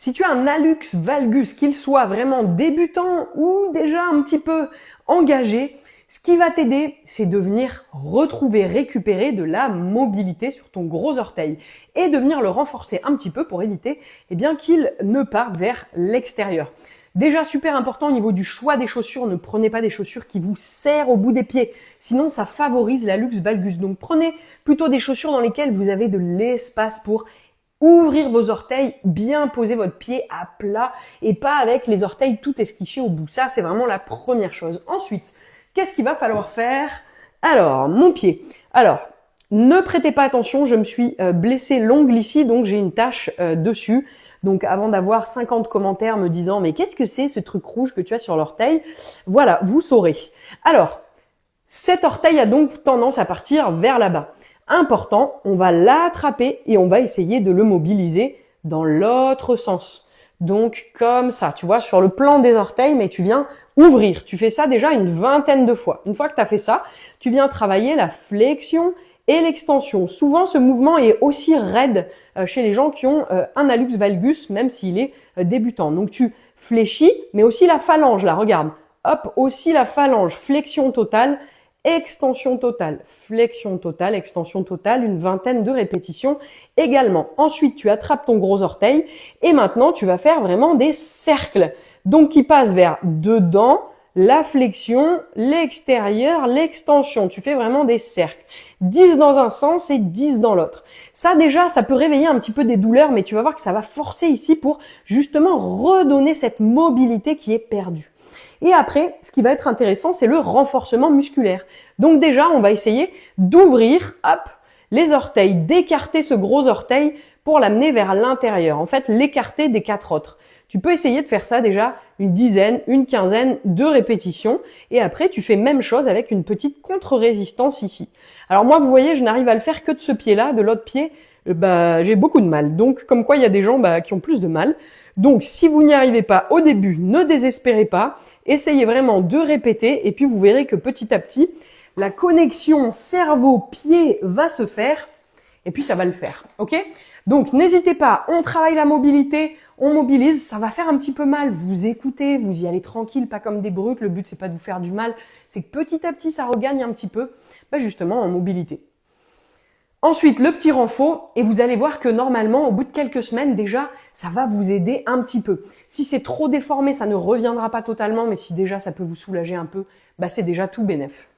Si tu as un hallux valgus, qu'il soit vraiment débutant ou déjà un petit peu engagé, ce qui va t'aider, c'est de venir récupérer de la mobilité sur ton gros orteil et de venir le renforcer un petit peu pour éviter qu'il ne parte vers l'extérieur. Déjà super important au niveau du choix des chaussures, ne prenez pas des chaussures qui vous serrent au bout des pieds, sinon ça favorise l'hallux valgus. Donc prenez plutôt des chaussures dans lesquelles vous avez de l'espace pour ouvrir vos orteils, bien poser votre pied à plat et pas avec les orteils tout esquichés au bout. Ça, c'est vraiment la première chose. Ensuite, qu'est-ce qu'il va falloir faire? Alors, mon pied. Alors, ne prêtez pas attention, je me suis blessé l'ongle ici, donc j'ai une tache dessus. Donc, avant d'avoir 50 commentaires me disant « Mais qu'est-ce que c'est ce truc rouge que tu as sur l'orteil ?» Voilà, vous saurez. Alors, cet orteil a donc tendance à partir vers là-bas. Important, on va l'attraper et on va essayer de le mobiliser dans l'autre sens. Donc comme ça, tu vois, sur le plan des orteils, mais tu viens ouvrir. Tu fais ça déjà une vingtaine de fois. Une fois que tu as fait ça, tu viens travailler la flexion et l'extension. Souvent, ce mouvement est aussi raide chez les gens qui ont un hallux valgus, même s'il est débutant. Donc tu fléchis, mais aussi la phalange, là, regarde. Hop, aussi la phalange, flexion totale. Extension totale, flexion totale, extension totale, une vingtaine de répétitions également. Ensuite, tu attrapes ton gros orteil et maintenant, tu vas faire vraiment des cercles. Donc, qui passent vers dedans, la flexion, l'extérieur, l'extension. Tu fais vraiment des cercles. 10 dans un sens et 10 dans l'autre. Ça, déjà, ça peut réveiller un petit peu des douleurs, mais tu vas voir que ça va forcer ici pour justement redonner cette mobilité qui est perdue. Et après, ce qui va être intéressant, c'est le renforcement musculaire. Donc déjà, on va essayer d'ouvrir, hop, les orteils, d'écarter ce gros orteil pour l'amener vers l'intérieur. En fait, l'écarter des 4 autres. Tu peux essayer de faire ça déjà une dizaine, une quinzaine de répétitions. Et après, tu fais même chose avec une petite contre-résistance ici. Alors moi, vous voyez, je n'arrive à le faire que de ce pied-là. De l'autre pied, j'ai beaucoup de mal. Donc, comme quoi, il y a des gens qui ont plus de mal. Donc, si vous n'y arrivez pas au début, ne désespérez pas. Essayez vraiment de répéter et puis vous verrez que petit à petit, la connexion cerveau-pied va se faire et puis ça va le faire. Ok? Donc, n'hésitez pas, on travaille la mobilité, on mobilise, ça va faire un petit peu mal. Vous écoutez, vous y allez tranquille, pas comme des brutes. Le but, c'est pas de vous faire du mal, c'est que petit à petit, ça regagne un petit peu, justement en mobilité. Ensuite, le petit renfort, et vous allez voir que normalement, au bout de quelques semaines, déjà, ça va vous aider un petit peu. Si c'est trop déformé, ça ne reviendra pas totalement, mais si déjà ça peut vous soulager un peu, c'est déjà tout bénef.